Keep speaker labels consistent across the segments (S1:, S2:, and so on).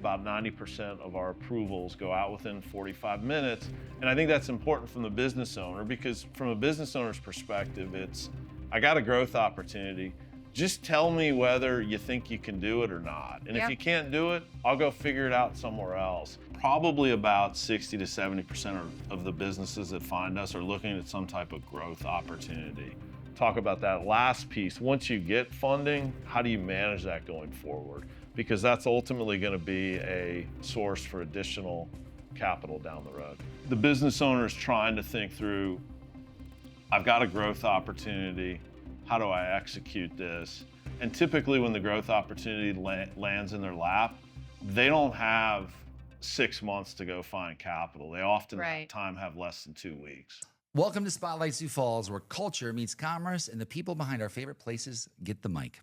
S1: About 90% of our approvals go out within 45 minutes. And I think that's important from the business owner, because from a business owner's perspective, it's, I got a growth opportunity. Just tell me whether you think you can do it or not. And if you can't do it, I'll go figure it out somewhere else. Probably about 60 to 70% of the businesses that find us are looking at some type of growth opportunity. Talk about that last piece. Once you get funding, how do you manage that going forward? Because that's ultimately going to be a source for additional capital down the road. The business owner is trying to think through, I've got a growth opportunity. How do I execute this? And typically when the growth opportunity lands in their lap, they don't have 6 months to go find capital. They often have less than 2 weeks.
S2: Welcome to Spotlight Sioux Falls, where culture meets commerce and the people behind our favorite places get the mic.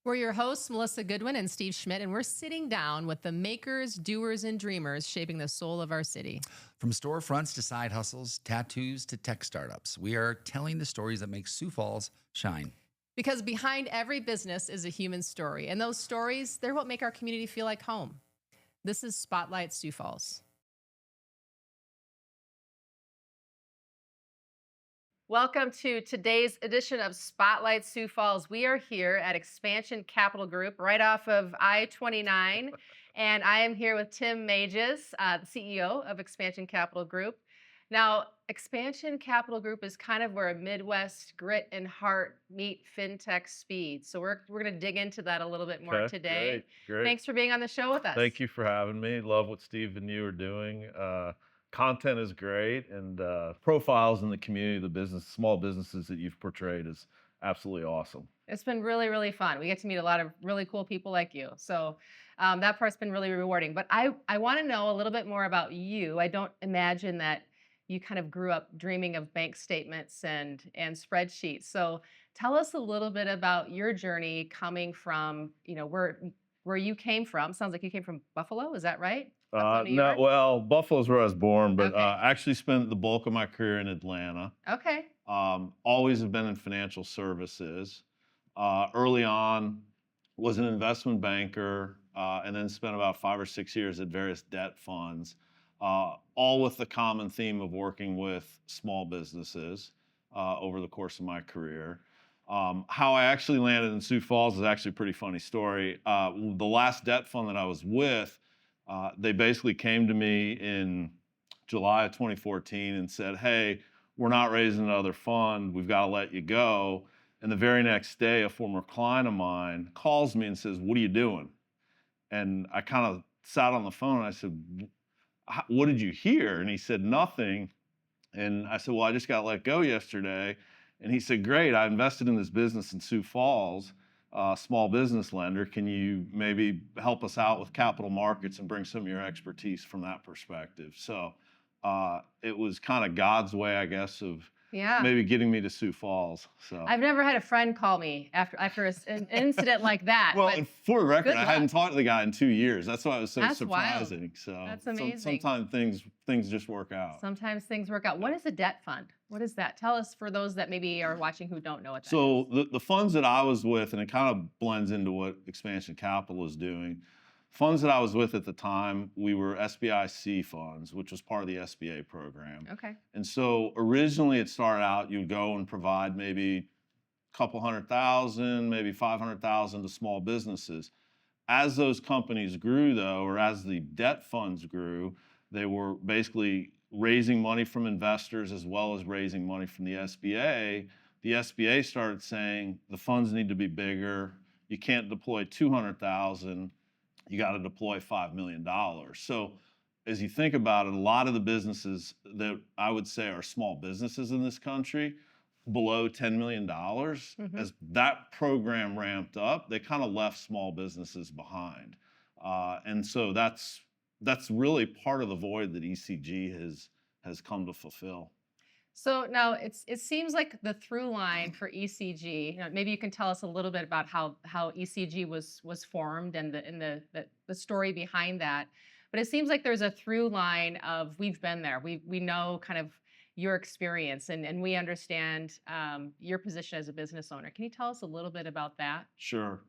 S3: We're your hosts, Melissa Goodwin and Steve Schmidt, and we're sitting down with the makers, doers, and dreamers shaping the soul of our city.
S2: From storefronts to side hustles, tattoos to tech startups, we are telling the stories that make Sioux Falls shine.
S3: Because behind every business is a human story, and those stories, they're what make our community feel like home. This is Spotlight Sioux Falls. Welcome to today's edition of Spotlight Sioux Falls. We are here at Expansion Capital Group right off of I-29, and I am here with Tim Mages, the CEO of Expansion Capital Group. Now, Expansion Capital Group is kind of where a Midwest grit and heart meet fintech speed. So we're going to dig into that a little bit more today.
S1: Great.
S3: Thanks for being on the show with us.
S1: Thank you for having me. Love what Steve and you are doing. Content is great, and profiles in the community, small businesses that you've portrayed is absolutely awesome.
S3: It's been really, really fun. We get to meet a lot of really cool people like you. So that part's been really rewarding. But I want to know a little bit more about you. I don't imagine that you kind of grew up dreaming of bank statements and spreadsheets. So tell us a little bit about your journey coming from, where you came from. Sounds like you came from Buffalo. Is that right?
S1: No, well, Buffalo's where I was born, but I actually spent the bulk of my career in Atlanta.
S3: Okay.
S1: Always have been in financial services. Early on, was an investment banker, and then spent about 5 or 6 years at various debt funds, all with the common theme of working with small businesses over the course of my career. How I actually landed in Sioux Falls is actually a pretty funny story. The last debt fund that I was with, they basically came to me in July of 2014 and said, hey, we're not raising another fund. We've got to let you go. And the very next day, a former client of mine calls me and says, what are you doing? And I kind of sat on the phone and I said, what did you hear? And he said, nothing. And I said, well, I just got let go yesterday. And he said, great, I invested in this business in Sioux Falls. Small business lender. Can you maybe help us out with capital markets and bring some of your expertise from that perspective? So it was kind of God's way, I guess, of maybe getting me to Sioux Falls. So
S3: I've never had a friend call me after an incident like that.
S1: Well, and for the record, I hadn't talked to the guy in 2 years. That's why it was so surprising.
S3: Wild.
S1: So
S3: that's amazing.
S1: Sometimes things just work out.
S3: Sometimes things work out. What is a debt fund? What is that? Tell us, for those that maybe are watching who don't know what that is.
S1: So the funds that I was with, and it kind of blends into what Expansion Capital is doing, funds that I was with at the time, we were SBIC funds, which was part of the SBA program.
S3: Okay.
S1: And so originally it started out, you would go and provide maybe a couple $100,000, maybe $500,000 to small businesses. As those companies grew, though, or as the debt funds grew, they were basically raising money from investors as well as raising money from the SBA. The SBA started saying the funds need to be bigger. You can't deploy $200,000. You got to deploy $5 million. So as you think about it, a lot of the businesses that I would say are small businesses in this country, below $10 million, as that program ramped up, they kind of left small businesses behind. And so that's really part of the void that ECG has come to fulfill.
S3: So now it seems like the through line for ECG. Maybe you can tell us a little bit about how ECG was formed and the story behind that. But it seems like there's a through line of we've been there. We know kind of your experience and we understand your position as a business owner. Can you tell us a little bit about that?
S1: Sure.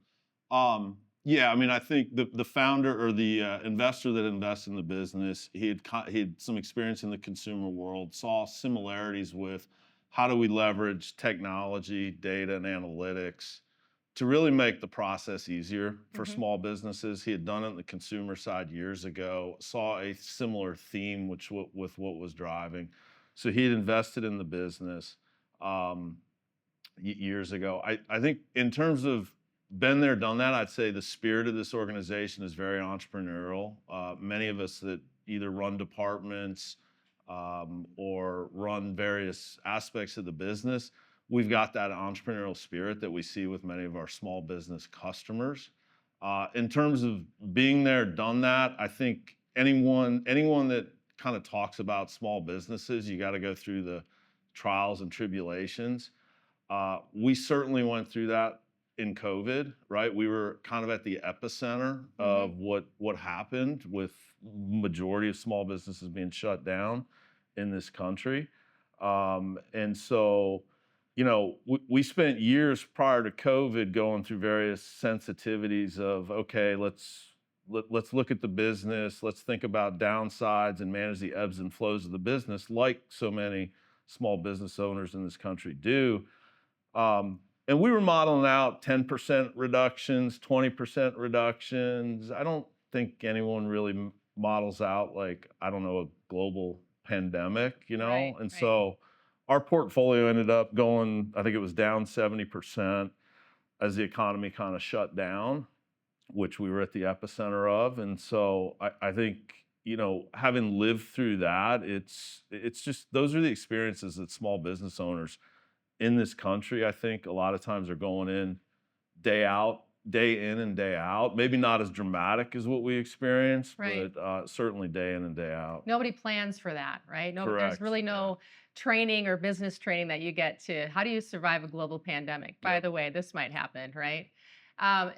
S1: Yeah, I mean, I think the founder or the investor that invested in the business, he had some experience in the consumer world, saw similarities with how do we leverage technology, data, and analytics to really make the process easier for
S3: Hmm.
S1: small businesses. He had done it on the consumer side years ago, saw a similar theme with what was driving. So he had invested in the business. Um, Years ago. I think in terms of been there, done that, I'd say the spirit of this organization is very entrepreneurial. Many of us that either run departments or run various aspects of the business, we've got that entrepreneurial spirit that we see with many of our small business customers. In terms of being there, done that, I think anyone that kind of talks about small businesses, you got to go through the trials and tribulations. We certainly went through that in COVID, right? We were kind of at the epicenter
S3: Hmm.
S1: of what happened with majority of small businesses being shut down in this country. And so, we spent years prior to COVID going through various sensitivities of, okay, let's look at the business, let's think about downsides and manage the ebbs and flows of the business, like so many small business owners in this country do. And we were modeling out 10% reductions, 20% reductions. I don't think anyone really models out, like, I don't know, a global pandemic,
S3: Right,
S1: And
S3: right.
S1: so our portfolio ended up going, I think it was down 70% as the economy kind of shut down, which we were at the epicenter of. And so I think, having lived through that, it's just those are the experiences that small business owners in this country, I think a lot of times are going in day out, day in and day out. Maybe not as dramatic as what we experienced,
S3: Right.
S1: but certainly day in and day out.
S3: Nobody plans for that, right? No, there's
S1: Correct.
S3: really
S1: Yeah.
S3: no training or business training that you get to how do you survive a global pandemic? By
S1: Yep.
S3: the way, this might happen, right?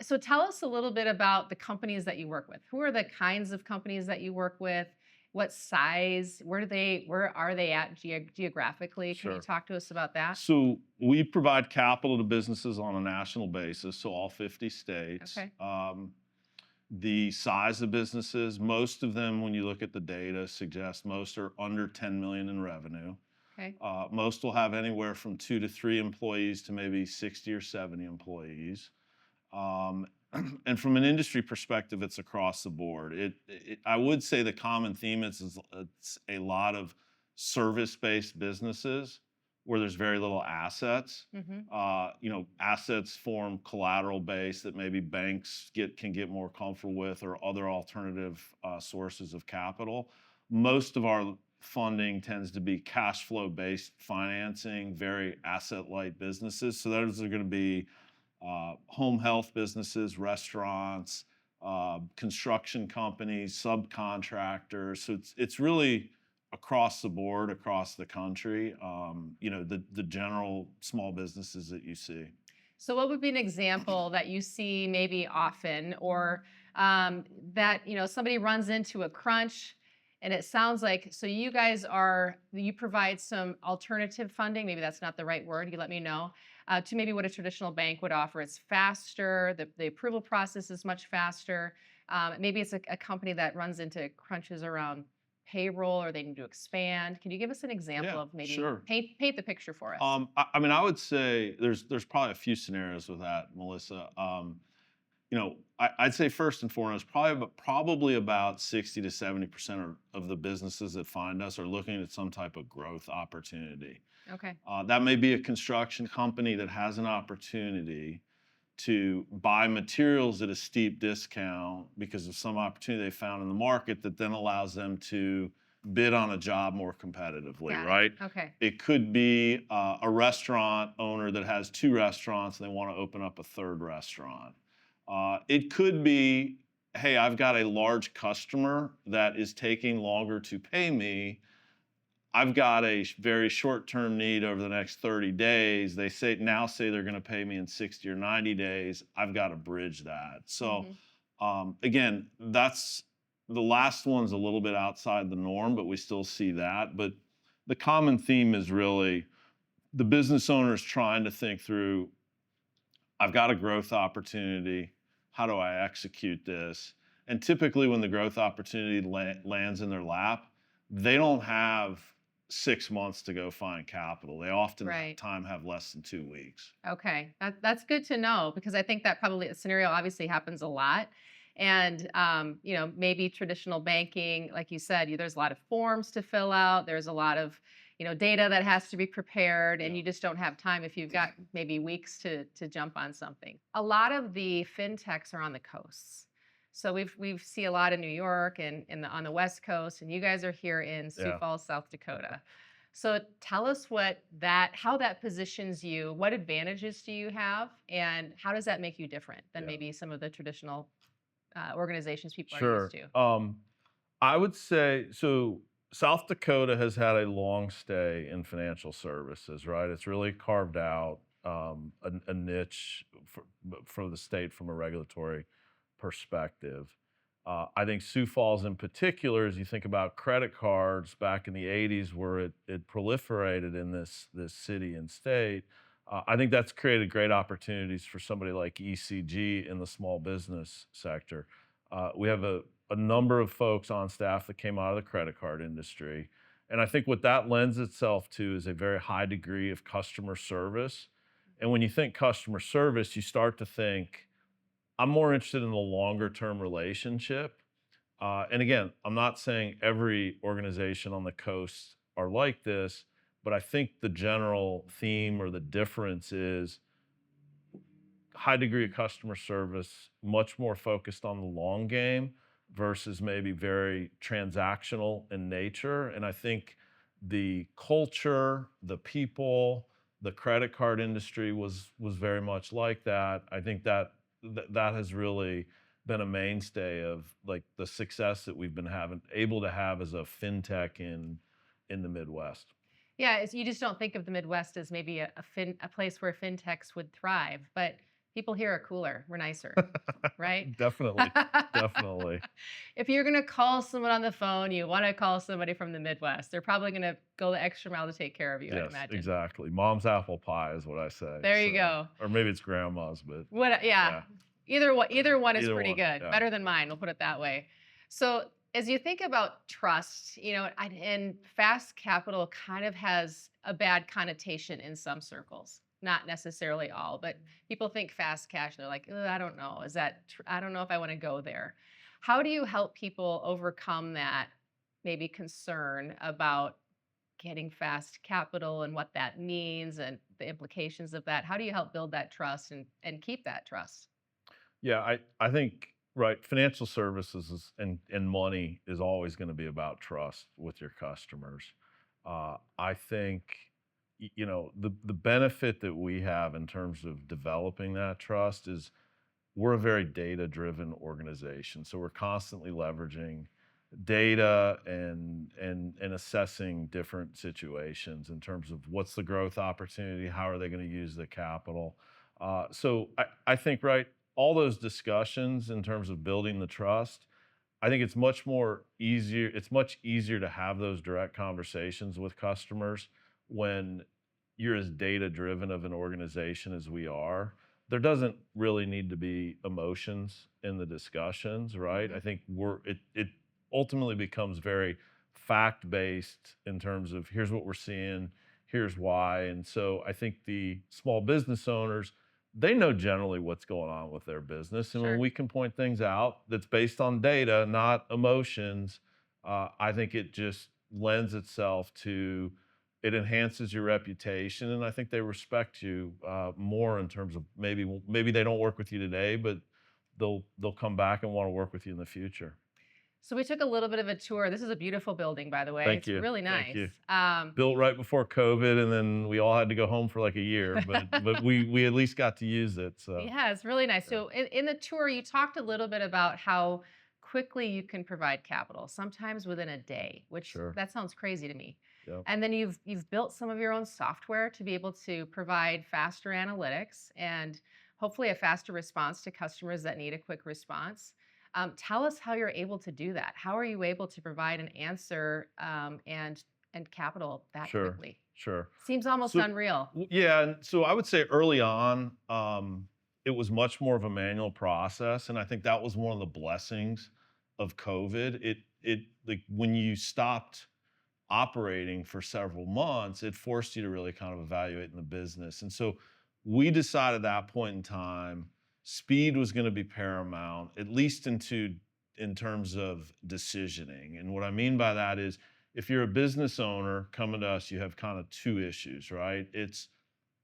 S3: So tell us a little bit about the companies that you work with. Who are the kinds of companies that you work with? What size? Where are they at geographically? Can you
S1: Sure.
S3: talk to us about that?
S1: So we provide capital to businesses on a national basis, so all 50 states.
S3: Okay.
S1: The size of businesses, most of them, when you look at the data, suggest most are under 10 million in revenue.
S3: Okay.
S1: Most will have anywhere from 2 to 3 employees to maybe 60 or 70 employees. Um, and from an industry perspective, it's across the board. I would say the common theme is it's a lot of service-based businesses where there's very little assets.
S3: Mm-hmm.
S1: Assets form collateral base that maybe banks can get more comfortable with, or other alternative sources of capital. Most of our funding tends to be cash flow based financing, very asset light businesses. So those are going to be home health businesses, restaurants, construction companies, subcontractors. So it's really across the board, across the country. The general small businesses that you see.
S3: So, what would be an example that you see maybe often, or that somebody runs into a crunch, and it sounds like so you provide some alternative funding. Maybe that's not the right word. You let me know to maybe what a traditional bank would offer. It's faster. The approval process is much faster. Maybe it's a company that runs into crunches around payroll, or they need to expand. Can you give us an example
S1: Yeah,
S3: of maybe
S1: sure.
S3: paint the picture for us?
S1: I mean, I would say there's probably a few scenarios with that, Melissa. I'd say first and foremost, probably about 60 to 70% of the businesses that find us are looking at some type of growth opportunity.
S3: Okay.
S1: That may be a construction company that has an opportunity to buy materials at a steep discount because of some opportunity they found in the market that then allows them to bid on a job more competitively,
S3: Got it.
S1: right?
S3: Okay.
S1: It could be a restaurant owner that has 2 restaurants and they want to open up a third restaurant. It could be, hey, I've got a large customer that is taking longer to pay me. I've got a very short-term need over the next 30 days. They say they're going to pay me in 60 or 90 days. I've got to bridge that. So
S3: Hmm.
S1: again, that's the last one's a little bit outside the norm, but we still see that. But the common theme is really the business owners trying to think through, I've got a growth opportunity. how do I execute this? And typically when the growth opportunity lands in their lap, they don't have 6 months to go find capital. They often
S3: Right.
S1: have less than 2 weeks.
S3: Okay, that's good to know because I think that probably scenario obviously happens a lot. And maybe traditional banking, like you said, there's a lot of forms to fill out. There's a lot of data that has to be prepared, and
S1: Yeah.
S3: you just don't have time if you've got maybe weeks to jump on something. A lot of the fintechs are on the coasts. So we've see a lot in New York and on the West Coast, and you guys are here in Sioux
S1: Yeah.
S3: Falls, South Dakota. So tell us how that positions you. What advantages do you have, and how does that make you different than
S1: Yeah.
S3: maybe some of the traditional organizations people are used
S1: Sure.
S3: to?
S1: I would say so. South Dakota has had a long stay in financial services, right? It's really carved out a niche for the state from a regulatory perspective. I think Sioux Falls, in particular, as you think about credit cards back in the '80s, where it proliferated in this city and state. I think that's created great opportunities for somebody like ECG in the small business sector. We have a number of folks on staff that came out of the credit card industry. And I think what that lends itself to is a very high degree of customer service. And when you think customer service, you start to think, I'm more interested in the longer term relationship. And again, I'm not saying every organization on the coast are like this, but I think the general theme or the difference is high degree of customer service, much more focused on the long game versus maybe very transactional in nature. And I think the culture, the people, the credit card industry was very much like that. I think that has really been a mainstay of like the success that we've been able to have as a fintech in the Midwest.
S3: Yeah, you just don't think of the Midwest as maybe a place where fintechs would thrive, but people here are cooler. We're nicer, right?
S1: Definitely, definitely.
S3: If you're gonna call someone on the phone, you want to call somebody from the Midwest. They're probably gonna go the extra mile to take care of you, I'd
S1: Yes,
S3: imagine.
S1: exactly. Mom's apple pie is what I say.
S3: There you go.
S1: Or maybe it's grandma's, but
S3: What? Yeah.
S1: yeah,
S3: Either one is
S1: either
S3: pretty
S1: one.
S3: good.
S1: Yeah,
S3: Better than mine. We'll put it that way. So as you think about trust, and fast capital kind of has a bad connotation in some circles. Not necessarily all, but people think fast cash. They're like, "Ugh, I don't know. I don't know if I want to go there." How do you help people overcome that maybe concern about getting fast capital and what that means and the implications of that? How do you help build that trust and keep that trust?
S1: yeah. I think right. Financial services and money is always going to be about trust with your customers. I think the benefit that we have in terms of developing that trust is we're a very data driven organization, so we're constantly leveraging data and assessing different situations in terms of what's the growth opportunity, how are they going to use the capital. So I think right, all those discussions in terms of building the trust, I think it's much easier to have those direct conversations with customers when you're as data driven of an organization as we are. There doesn't really need to be emotions in the discussions, right? I
S3: Mhm.
S1: think it ultimately becomes very fact based in terms of here's what we're seeing, here's why. And so I think the small business owners, they know generally what's going on with their business. And when
S3: Sure.
S1: we can point things out that's based on data, not emotions, I think it just lends itself to it enhances your reputation, and I think they respect you more in terms of maybe they don't work with you today, but they'll come back and want to work with you in the future.
S3: So we took a little bit of a tour. This is a beautiful building, by the way.
S1: Thank
S3: It's
S1: you,
S3: really
S1: thank
S3: nice.
S1: you. Built right before COVID, and then we all had to go home for like a year, but we at least got to use it. So
S3: Yeah, it's really nice.
S1: yeah,
S3: So in the tour, you talked a little bit about how quickly you can provide capital, sometimes within a day, which
S1: sure.
S3: that sounds crazy to me.
S1: Yep.
S3: And then you've built some of your own software to be able to provide faster analytics and hopefully a faster response to customers that need a quick response. Tell us how you're able to do that. How are you able to provide an answer and capital that
S1: Sure,
S3: quickly?
S1: sure.
S3: Seems almost
S1: So
S3: unreal.
S1: yeah, and so I would say early on, it was much more of a manual process, and I think that was one of the blessings of COVID. It like when you stopped operating for several months, it forced you to really kind of evaluate in the business. And so we decided at that point in time, speed was going to be paramount, at least in terms of decisioning. And what I mean by that is if you're a business owner coming to us, you have kind of two issues, right? It's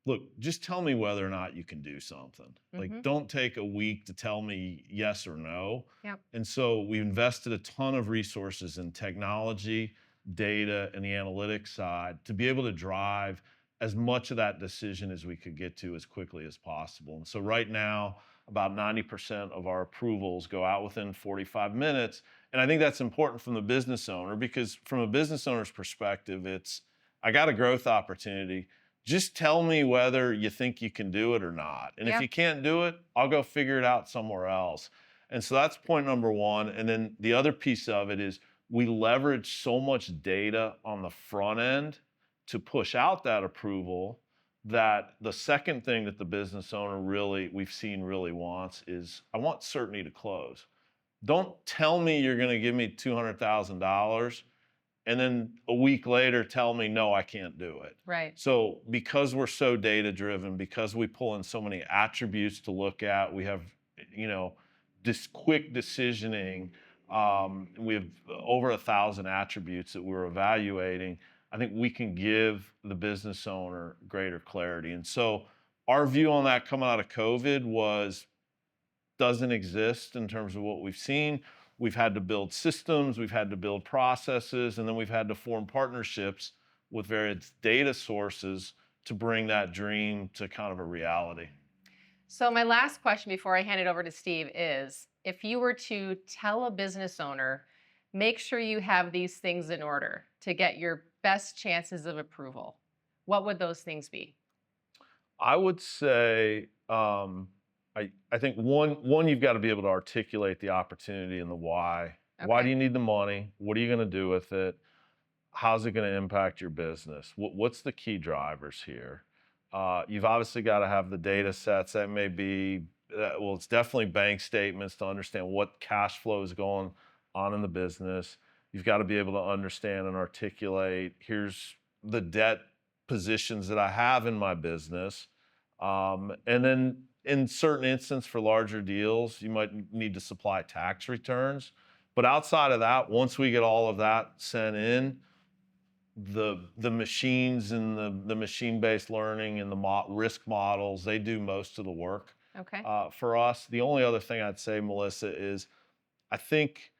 S1: look, just tell me whether or not you can do something. Like, don't take a week to tell me yes or no.
S3: Yep.
S1: And so we invested a ton of resources in technology, data, and the analytics side to be able to drive as much of that decision as we could get to as quickly as possible. And so right now, about 90% of our approvals go out within 45 minutes. And I think that's important from the business owner because from a business owner's perspective, it's, I got a growth opportunity. Just tell me whether you think you can do it or not. And if
S3: Yep.
S1: you can't do it, I'll go figure it out somewhere else. And so that's point number one. And then the other piece of it is we leverage so much data on the front end to push out that approval that the second thing that the business owner we've seen really wants is, I want certainty to close. Don't tell me you're going to give me $200,000 and then a week later tell me, no, I can't do it.
S3: Right.
S1: So because we're so data driven, because we pull in so many attributes to look at, we have, this quick decisioning. We have over 1,000 attributes that we're evaluating. I think we can give the business owner greater clarity. And so our view on that coming out of COVID was doesn't exist in terms of what we've seen. We've had to build systems, we've had to build processes, and then we've had to form partnerships with various data sources to bring that dream to kind of a reality.
S3: So my last question before I hand it over to Steve is, if you were to tell a business owner, make sure you have these things in order to get your best chances of approval, what would those things be?
S1: I would say, I think one, you've got to be able to articulate the opportunity and the why. Why do
S3: Okay.
S1: you need the money? What are you going to do with it? How's it going to impact your business? What's the key drivers here? You've obviously got to have the data sets. That may be, well, it's definitely bank statements to understand what cash flow is going on in the business. You've got to be able to understand and articulate, here's the debt positions that I have in my business. And then in certain instances for larger deals, you might need to supply tax returns. But outside of that, once we get all of that sent in, the machines and the machine-based learning and the risk models, they do most of the work
S3: Okay.
S1: for us. The only other thing I'd say, Melissa, is I think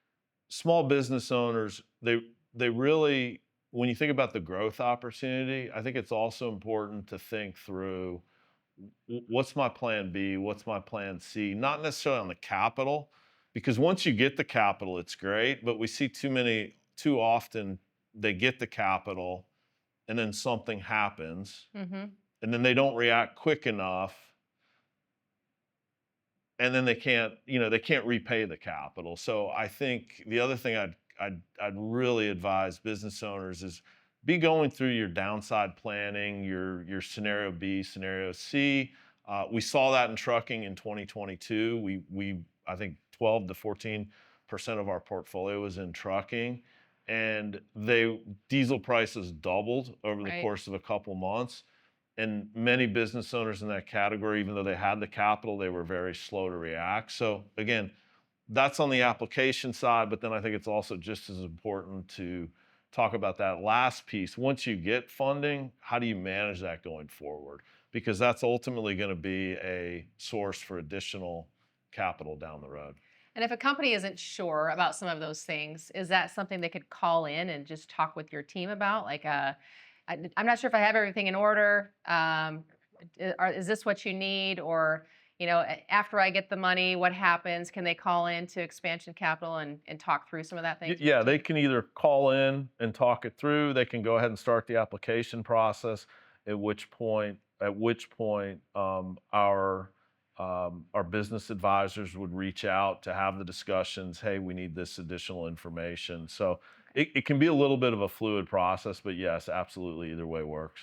S1: small business owners, they really, when you think about the growth opportunity, I think it's also important to think through what's my plan B, what's my plan C, not necessarily on the capital, because once you get the capital, it's great, but we see too often they get the capital and then something happens
S3: Mm-hmm.
S1: and then they don't react quick enough and then they can't repay the capital. So I think the other thing I'd really advise business owners is be going through your downside planning, your scenario B, scenario C. We saw that in trucking in 2022. I think 12 to 14% of our portfolio was in trucking, and diesel prices doubled over the
S3: Right.
S1: course of a couple months. And many business owners in that category, even though they had the capital, they were very slow to react. So again, that's on the application side, but then I think it's also just as important to talk about that last piece. Once you get funding, how do you manage that going forward? Because that's ultimately going to be a source for additional capital down the road.
S3: And if a company isn't sure about some of those things, is that something they could call in and just talk with your team about? Like, I'm not sure if I have everything in order. Is this what you need? Or, after I get the money, what happens? Can they call in to Expansion Capital and talk through some of that thing?
S1: Yeah, they can either call in and talk it through. They can go ahead and start the application process. At which point, our business advisors would reach out to have the discussions. Hey, we need this additional information. So it can be a little bit of a fluid process, but yes, absolutely, either way works.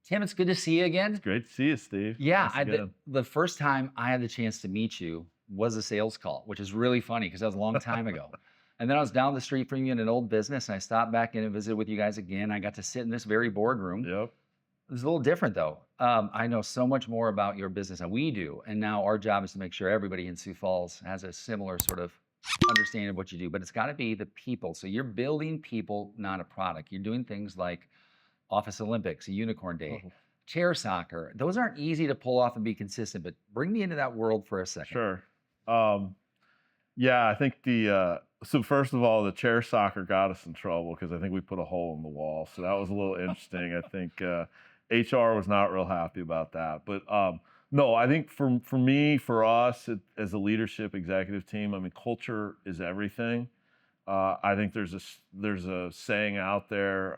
S2: Tim, it's good to see you again.
S1: Great to see you, Steve.
S2: Yeah,
S1: Thanks again.
S2: the first time I had the chance to meet you was a sales call, which is really funny because that was a long time ago. And then I was down the street from you in an old business, and I stopped back in and visited with you guys again. I got to sit in this very boardroom.
S1: Yep.
S2: It was a little different though. I know so much more about your business than we do, and now our job is to make sure everybody in Sioux Falls has a similar sort of understanding of what you do. But it's got to be the people. So you're building people, not a product. You're doing things like Office Olympics, a Unicorn Day,
S1: Mhm.
S2: chair soccer. Those aren't easy to pull off and be consistent. But bring me into that world for a second.
S1: Sure. Yeah, I think so first of all, the chair soccer got us in trouble because I think we put a hole in the wall. So that was a little interesting. I think HR was not real happy about that. But no, I think for me, for us as a leadership executive team, I mean, culture is everything. I think there's a saying out there.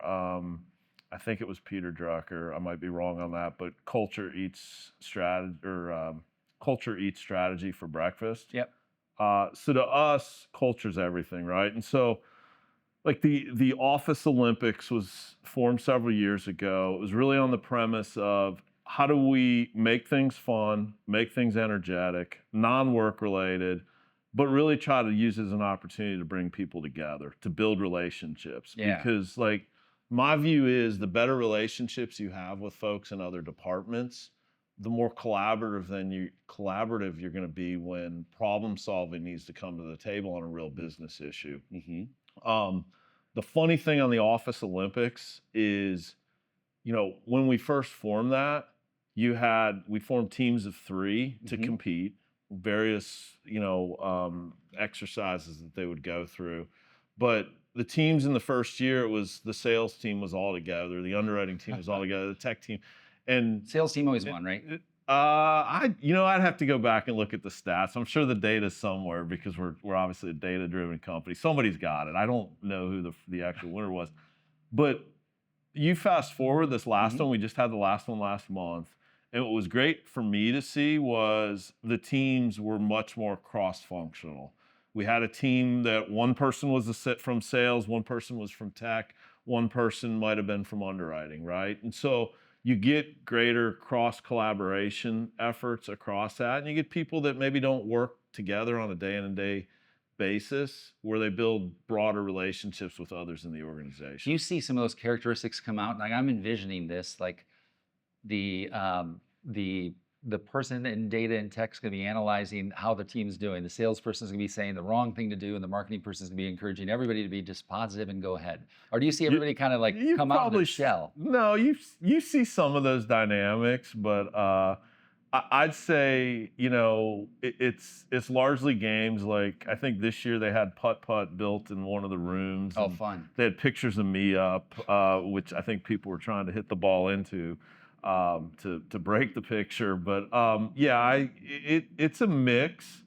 S1: I think it was Peter Drucker. I might be wrong on that, but culture eats strategy for breakfast.
S2: Yep.
S1: So to us, culture's everything, right? And so, like the Office Olympics was formed several years ago. It was really on the premise of how do we make things fun, make things energetic, non-work related, but really try to use it as an opportunity to bring people together, to build relationships.
S2: Yeah.
S1: Because like my view is the better relationships you have with folks in other departments, the more collaborative you're going to be when problem solving needs to come to the table on a real business issue.
S2: Mm-hmm.
S1: The funny thing on the Office Olympics is, when we first formed that, we formed teams of 3 to
S2: Mhm.
S1: compete, various, exercises that they would go through. But the teams in the first year, it was the sales team was all together, the underwriting team was all together, the tech team. And
S2: Sales team always won, right?
S1: I'd have to go back and look at the stats. I'm sure the data's somewhere because we're obviously a data-driven company. Somebody's got it. I don't know who the actual winner was, but you fast forward this last
S2: Mhm.
S1: one. We just had the last one last month, and what was great for me to see was the teams were much more cross-functional. We had a team that one person was from sales, one person was from tech, one person might have been from underwriting, right? And so you get greater cross collaboration efforts across that, and you get people that maybe don't work together on a day in and day basis where they build broader relationships with others in the
S2: Do
S1: organization.
S2: you see some of those characteristics come out? Like I'm envisioning this, like the um, the the person in data and tech is going to be analyzing how the team's doing. The salesperson is going to be saying the wrong thing to do, and the marketing person is going to be encouraging everybody to be just positive and go ahead. Or do you see
S1: You-
S2: everybody kind of like
S1: you
S2: come out of
S1: probably
S2: their shell?
S1: No, you see some of those dynamics, but I'd say it's largely games. Like I think this year they had putt putt built in one of the rooms.
S2: Oh,
S1: And
S2: fun.
S1: they had pictures of me up, which I think people were trying to hit the ball into to break the picture. But yeah, it's a mix.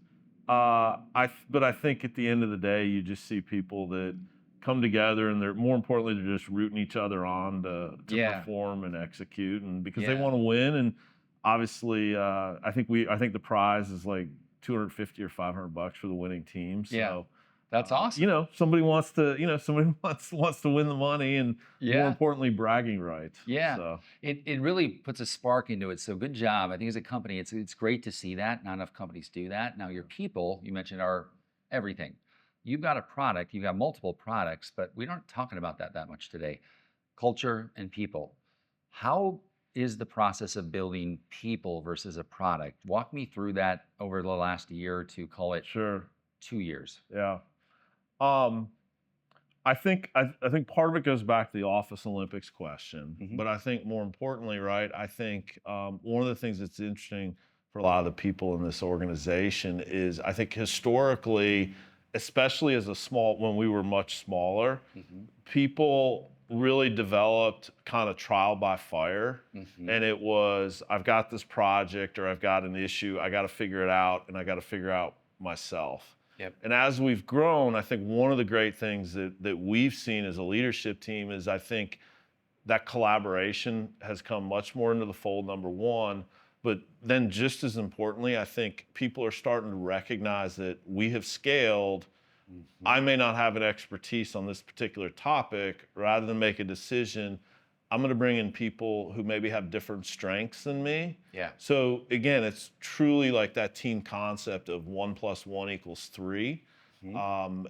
S1: But I think at the end of the day, you just see people that come together, and they're more importantly they're just rooting each other on to
S2: Yeah.
S1: perform and execute, and because they
S2: Yeah.
S1: want to win. And obviously, I think the prize is like 250 or $500 for the winning team. So
S2: Yeah. That's awesome.
S1: somebody wants to wants to win the money, and more
S2: Yeah.
S1: importantly, bragging rights.
S2: Yeah.
S1: So
S2: It really puts a spark into it. So good job. I think as a company, it's great to see that. Not enough companies do that. Now your people, you mentioned, are everything. You've got a product, you've got multiple products, but we aren't talking about that much today. Culture and people. How is the process of building people versus a product? Walk me through that over the last year or two, call it
S1: sure.
S2: 2 years.
S1: Yeah. Um, I think part of it goes back to the Office Olympics question,
S2: Mhm.
S1: but I think more importantly, right? I think one of the things that's interesting for a lot of the people in this organization is I think historically, especially when we were much smaller,
S2: Mhm.
S1: people really developed kind of trial by fire.
S2: Mhm.
S1: And it was, I've got this project or I've got an issue, I got to figure it out, and I got to figure out myself.
S2: Yep.
S1: And as we've grown, I think one of the great things that we've seen as a leadership team is I think that collaboration has come much more into the fold, number one. But then just as importantly, I think people are starting to recognize that we have scaled.
S2: Mhm.
S1: I may not have an expertise on this particular topic. Rather than make a decision, I'm going to bring in people who maybe have different strengths than me.
S2: Yeah.
S1: So again, it's truly like that team concept of 1 + 1 = 3. And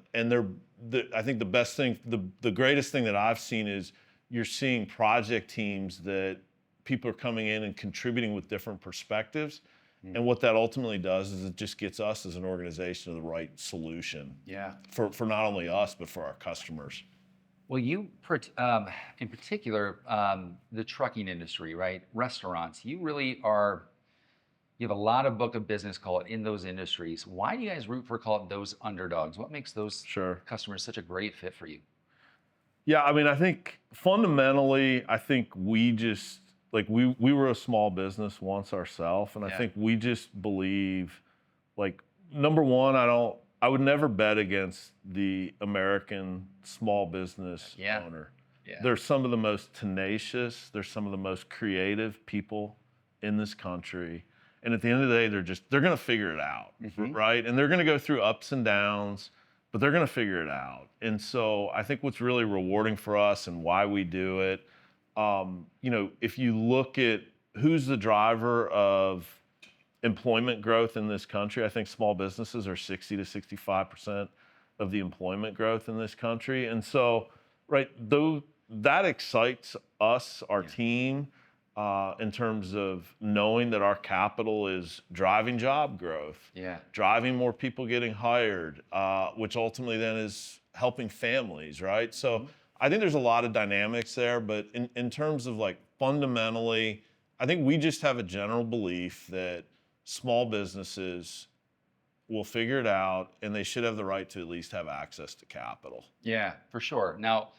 S1: I think the best thing, the greatest thing that I've seen is you're seeing project teams that people are coming in and contributing with different perspectives. And what that ultimately does is it just gets us as an organization to the right solution.
S2: Yeah.
S1: For not only us, but for our customers.
S2: Well, in particular, the trucking industry, right? Restaurants, you have a lot of book of business, call it, in those industries. Why do you guys root for, call it, those underdogs? What makes those
S1: Sure.
S2: customers such a great fit for you?
S1: Yeah, I mean, I think fundamentally, I think we just, like, we were a small business once ourselves, and I
S2: Yeah.
S1: think we just believe, like, number one, I would never bet against the American small business
S2: Yeah.
S1: owner.
S2: Yeah.
S1: They're some of the most tenacious, they're some of the most creative people in this country. And at the end of the day, they're going to figure it out, right? And they're going to go through ups and downs, but they're going to figure it out. And so I think what's really rewarding for us and why we do it, if you look at who's the driver of employment growth in this country, I think small businesses are 60 to 65% of the employment growth in this country. And so, right, though that excites us, our team, in terms of knowing that our capital is driving job growth, driving more people getting hired, which ultimately then is helping families, right? So I think there's a lot of dynamics there, but in terms of, like, fundamentally, I think we just have a general belief that small businesses will figure it out, and they should have the right to at least have access to capital.
S2: Yeah, for sure. Now,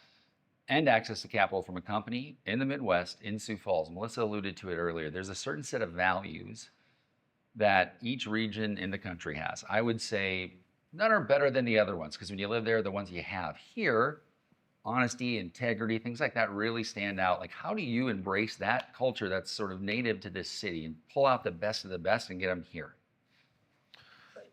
S2: and access to capital from a company in the Midwest, in Sioux Falls. Melissa alluded to it earlier. There's a certain set of values that each region in the country has. I would say none are better than the other ones, because when you live there, the ones you have here, honesty, integrity, things like that really stand out. Like, how do you embrace that culture that's sort of native to this city and pull out the best of the best and get them here?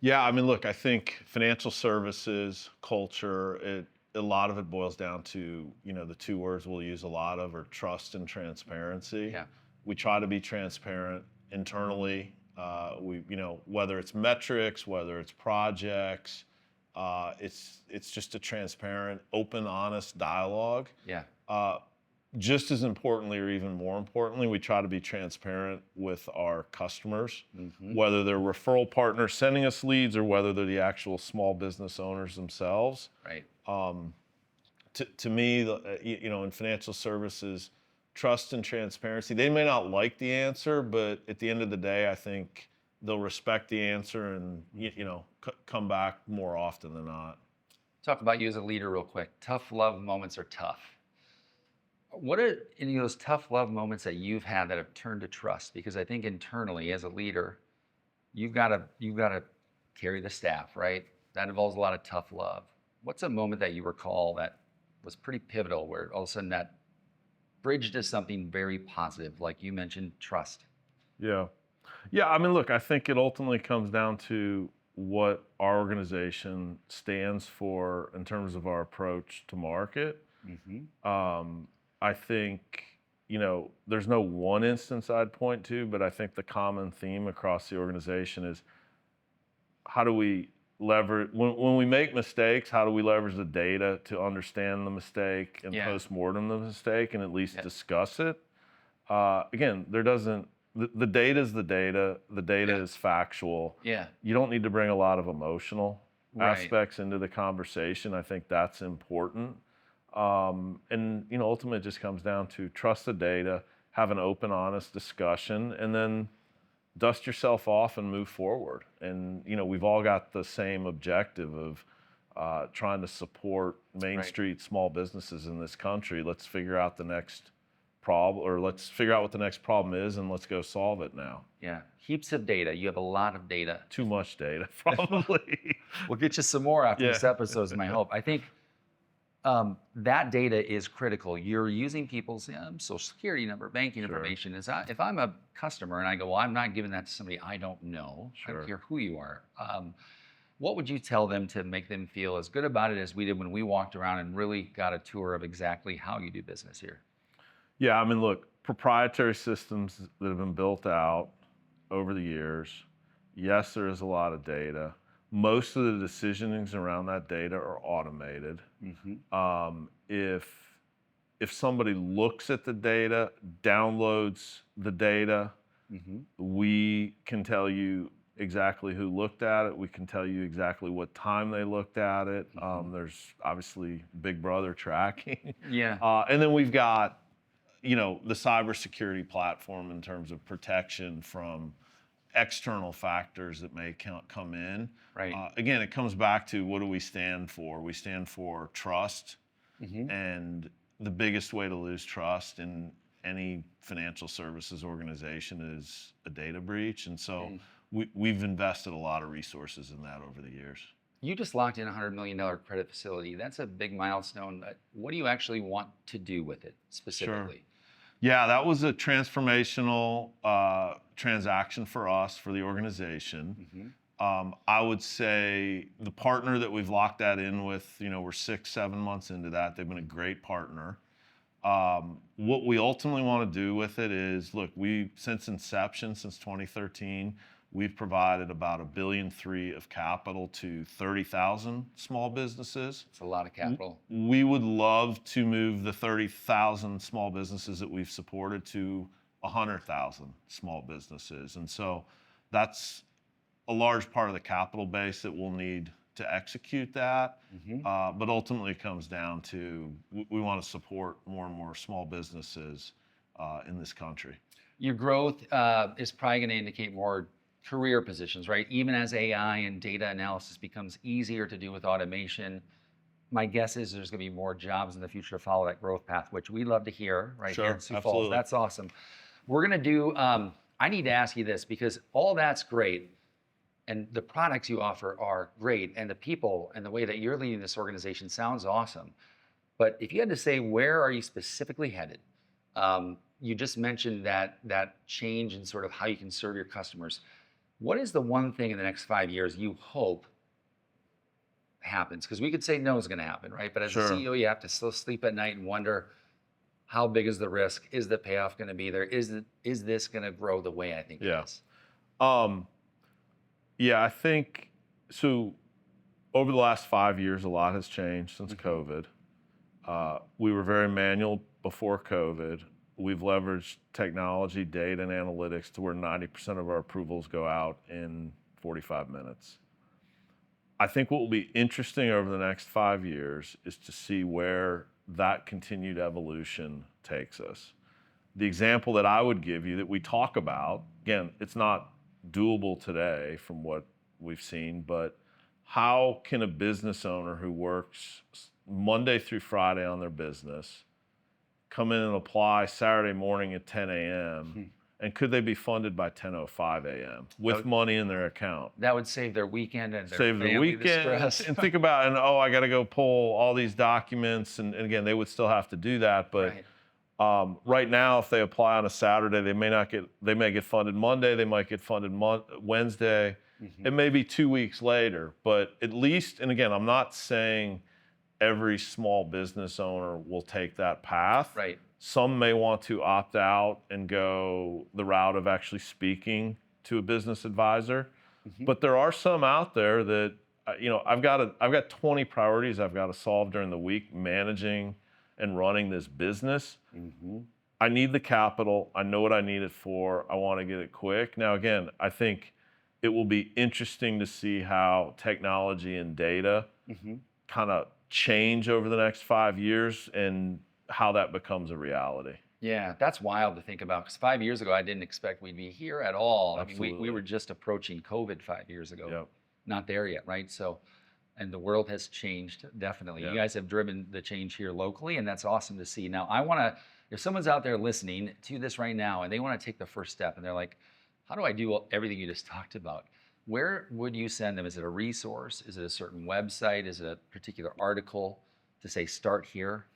S1: Yeah, I mean, look, I think financial services, culture, a lot of it boils down to, the two words we'll use a lot of are trust and transparency.
S2: Yeah.
S1: We try to be transparent internally. Whether it's metrics, whether it's projects, it's just a transparent, open, honest dialogue.
S2: Yeah.
S1: Just as importantly, or even more importantly, we try to be transparent with our customers, whether they're referral partners sending us leads or whether they're the actual small business owners themselves.
S2: Right.
S1: To me, in financial services, trust and transparency, they may not like the answer, but at the end of the day, I think they'll respect the answer and, come back more often than not.
S2: Talk about you as a leader real quick. Tough love moments are tough. What are any of those tough love moments that you've had that have turned to trust? Because I think internally as a leader, you've got to carry the staff, right? That involves a lot of tough love. What's a moment that you recall that was pretty pivotal, where all of a sudden that bridged to something very positive, like you mentioned, trust?
S1: Yeah. I mean, look, I think it ultimately comes down to what our organization stands for in terms of our approach to market. I think, there's no one instance I'd point to, but I think the common theme across the organization is how do we leverage, when we make mistakes, how do we leverage the data to understand the mistake and post-mortem the mistake and at least discuss it? Again, the data is the data. The data is factual.
S2: Yeah.
S1: You don't need to bring a lot of emotional
S2: Right.
S1: aspects into the conversation. I think that's important. Ultimately it just comes down to trust the data, have an open, honest discussion, and then dust yourself off and move forward. And, we've all got the same objective of trying to support Main Street small businesses in this country. Let's figure out the next problem, or let's figure out what the next problem is, and let's go solve it now.
S2: Yeah. Heaps of data. You have a lot of data.
S1: Too much data, probably.
S2: We'll get you some more after this episode, is my hope. I think that data is critical. You're using people's social security number, banking information. If I'm a customer and I go, well, I'm not giving that to somebody I don't know, I don't care who you are. What would you tell them to make them feel as good about it as we did when we walked around and really got a tour of exactly how you do business here?
S1: Yeah, I mean, look, proprietary systems that have been built out over the years. Yes, there is a lot of data. Most of the decisionings around that data are automated. If somebody looks at the data, downloads the data, we can tell you exactly who looked at it. We can tell you exactly what time they looked at it. There's obviously Big Brother tracking.
S2: Yeah.
S1: And then we've got, the cybersecurity platform in terms of protection from external factors that may come in.
S2: Right.
S1: Again, it comes back to what do we stand for? We stand for trust, and the biggest way to lose trust in any financial services organization is a data breach. And so we've invested a lot of resources in that over the years.
S2: You just locked in a $100 million credit facility. That's a big milestone. What do you actually want to do with it specifically?
S1: Yeah, that was a transformational transaction for us, for the organization. I would say the partner that we've locked that in with, we're 6-7 months into that. They've been a great partner. What we ultimately want to do with it is, look, since inception, since 2013, we've provided about $1.3 billion of capital to 30,000 small businesses.
S2: It's a lot of capital.
S1: We would love to move the 30,000 small businesses that we've supported to 100,000 small businesses. And so that's a large part of the capital base that we'll need to execute that. But ultimately it comes down to we want to support more and more small businesses in this country.
S2: Your growth is probably going to indicate more career positions, right? Even as AI and data analysis becomes easier to do with automation, my guess is there's going to be more jobs in the future to follow that growth path, which we love to hear right here in Sioux Falls. That's awesome. We're going to do, I need to ask you this because all that's great. And the products you offer are great. And the people and the way that you're leading this organization sounds awesome. But if you had to say, where are you specifically headed? You just mentioned that change in sort of how you can serve your customers. What is the one thing in the next 5 years you hope happens? Because we could say no is going to happen, right? But as a CEO, you have to still sleep at night and wonder, how big is the risk? Is the payoff going to be there? Is this going to grow the way I think it is?
S1: Yeah, I think so. Over the last 5 years, a lot has changed since COVID. We were very manual before COVID. We've leveraged technology, data, and analytics to where 90% of our approvals go out in 45 minutes. I think what will be interesting over the next 5 years is to see where that continued evolution takes us. The example that I would give you that we talk about, again, it's not doable today from what we've seen, but how can a business owner who works Monday through Friday on their business come in and apply Saturday morning at 10 a.m. and could they be funded by 10:05 a.m. with money in their account?
S2: That would save their weekend and their
S1: save
S2: family
S1: the weekend
S2: stress.
S1: And think about, and I got to go pull all these documents, and again, they would still have to do that, but right now, if they apply on a Saturday, they may get funded Monday, they might get funded Wednesday. It may be 2 weeks later, but at least, and again, I'm not saying every small business owner will take that path.
S2: Right.
S1: Some may want to opt out and go the route of actually speaking to a business advisor. But there are some out there that, I've got 20 priorities I've got to solve during the week managing and running this business. I need the capital. I know what I need it for. I want to get it quick. Now, again, I think it will be interesting to see how technology and data kind of change over the next 5 years and how that becomes a reality.
S2: Yeah, that's wild to think about because 5 years ago, I didn't expect we'd be here at all.
S1: Absolutely.
S2: I mean, we were just approaching COVID 5 years ago.
S1: Yep.
S2: Not there yet, right? So, and the world has changed, definitely.
S1: Yep.
S2: You guys have driven the change here locally, and that's awesome to see. Now, I want to, if someone's out there listening to this right now and they want to take the first step and they're like, how do I do everything you just talked about? Where would you send them? Is it a resource? Is it a certain website? Is it a particular article to say, start here?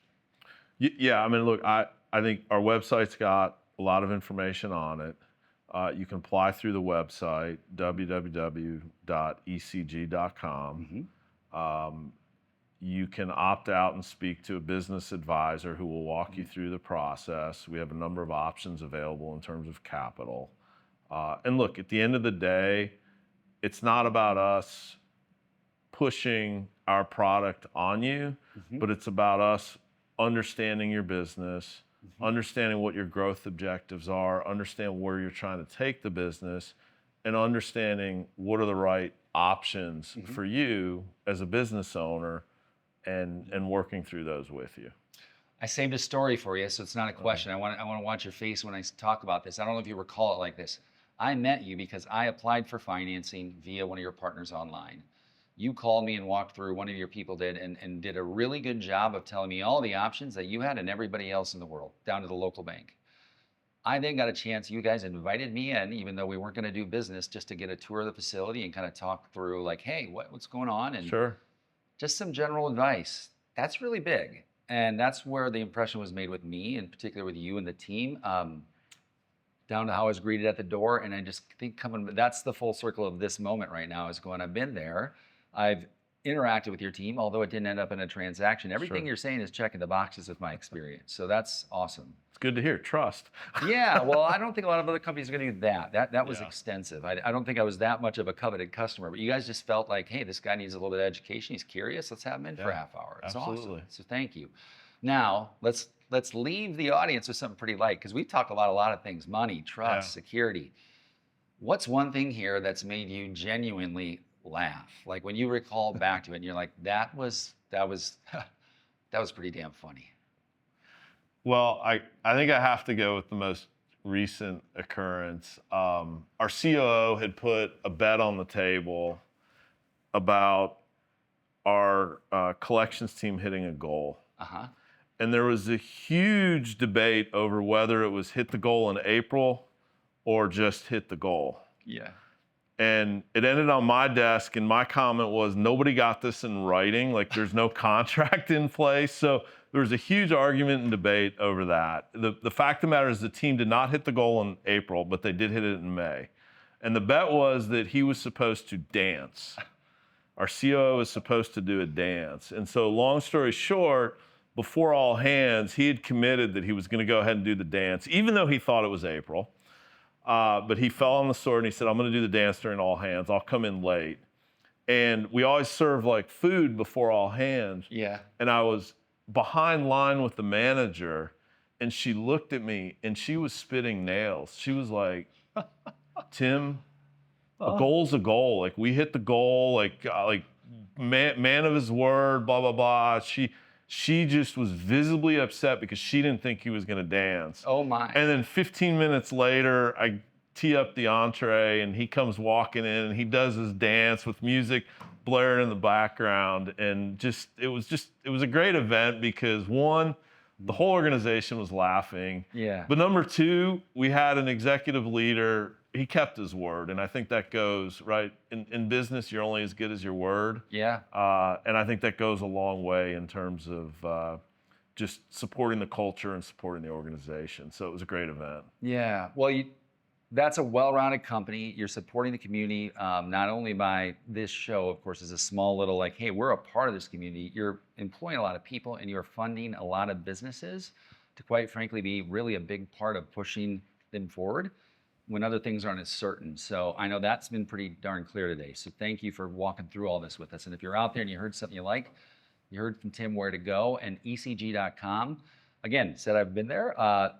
S1: Yeah, I mean, look, I think our website's got a lot of information on it. You can apply through the website, www.ecg.com. you can opt out and speak to a business advisor who will walk you through the process. We have a number of options available in terms of capital. And look, at the end of the day, it's not about us pushing our product on you, but it's about us understanding your business, understanding what your growth objectives are, understand where you're trying to take the business, and understanding what are the right options for you as a business owner, and working through those with you.
S2: I saved a story for you, so it's not a question. I want to watch your face when I talk about this. I don't know if you recall it like this. I met you because I applied for financing via one of your partners online. You called me and walked through, one of your people did, and did a really good job of telling me all the options that you had and everybody else in the world, down to the local bank. I then got a chance, you guys invited me in, even though we weren't going to do business, just to get a tour of the facility and kind of talk through like, hey, what's going on? And
S1: Sure.
S2: just some general advice. That's really big. And that's where the impression was made with me, in particular with you and the team, down to how I was greeted at the door. And I just think that's the full circle of this moment right now, is going, I've been there. I've interacted with your team, although it didn't end up in a transaction. Everything you're saying is checking the boxes with my experience. So that's awesome.
S1: It's good to hear. Trust.
S2: Yeah, well, I don't think a lot of other companies are going to do that. That was
S1: Yeah.
S2: extensive. I don't think I was that much of a coveted customer, but you guys just felt like, hey, this guy needs a little bit of education. He's curious. Let's have him in for a half hour. It's
S1: absolutely.
S2: awesome. So thank you. Now let's leave the audience with something pretty light, because we talk a lot of things: money, trust, security. What's one thing here that's made you genuinely laugh? Like when you recall back to it and you're like, that was pretty damn funny.
S1: Well, I think I have to go with the most recent occurrence. Our COO had put a bet on the table about our collections team hitting a goal. And there was a huge debate over whether it was hit the goal in April or just hit the goal.
S2: Yeah.
S1: And it ended on my desk, and my comment was, nobody got this in writing. Like, there's no contract in place. So there was a huge argument and debate over that. The fact of the matter is the team did not hit the goal in April, but they did hit it in May. And the bet was that he was supposed to dance. Our COO was supposed to do a dance. And so long story short, before all hands, he had committed that he was going to go ahead and do the dance, even though he thought it was April. But he fell on the sword and he said, I'm going to do the dance during all hands. I'll come in late. And we always serve like food before all hands.
S2: Yeah.
S1: And I was behind line with the manager, and she looked at me and she was spitting nails. She was like, Tim, a goal's a goal. Like, we hit the goal, like man of his word, blah, blah, blah. She just was visibly upset because she didn't think he was going to dance.
S2: Oh my.
S1: And then 15 minutes later, I tee up the entree and he comes walking in and he does his dance with music blaring in the background. And it was a great event because, one, the whole organization was laughing.
S2: Yeah.
S1: But number two, we had an executive leader. He kept his word. And I think that goes, right, in business, you're only as good as your word.
S2: Yeah.
S1: And I think that goes a long way in terms of just supporting the culture and supporting the organization. So it was a great event.
S2: Yeah. Well, that's a well-rounded company. You're supporting the community, not only by this show, of course, as a small little, like, hey, we're a part of this community. You're employing a lot of people and you're funding a lot of businesses to, quite frankly, be really a big part of pushing them forward when other things aren't as certain. So I know that's been pretty darn clear today. So thank you for walking through all this with us. And if you're out there and you heard something you like, you heard from Tim where to go, and ecg.com. Again, said I've been there.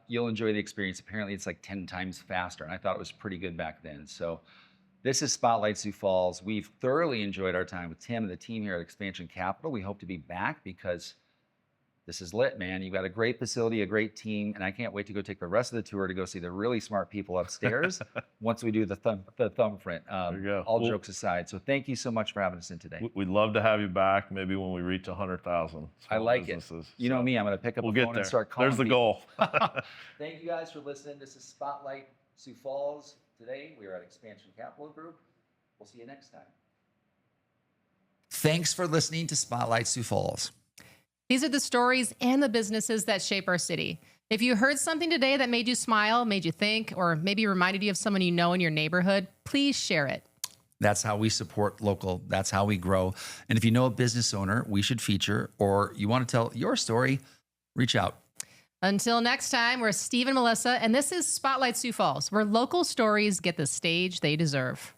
S2: You'll enjoy the experience. Apparently it's like 10 times faster, and I thought it was pretty good back then. So this is Spotlight Sioux Falls. We've thoroughly enjoyed our time with Tim and the team here at Expansion Capital. We hope to be back because this is lit, man. You've got a great facility, a great team, and I can't wait to go take the rest of the tour to go see the really smart people upstairs once we do the thumbprint.
S1: There you go.
S2: All jokes aside. So thank you so much for having us in today.
S1: We'd love to have you back, maybe when we reach 100,000.
S2: I like it. You know me, I'm going to pick up the phone and start calling
S1: There's the
S2: people.
S1: goal.
S2: Thank you guys for listening. This is Spotlight Sioux Falls. Today, we are at Expansion Capital Group. We'll see you next time.
S4: Thanks for listening to Spotlight Sioux Falls.
S3: These are the stories and the businesses that shape our city. If you heard something today that made you smile, made you think, or maybe reminded you of someone you know in your neighborhood, please share it.
S4: That's how we support local. That's how we grow. And if you know a business owner we should feature, or you want to tell your story, reach out.
S3: Until next time, we're Steve and Melissa, and this is Spotlight Sioux Falls, where local stories get the stage they deserve.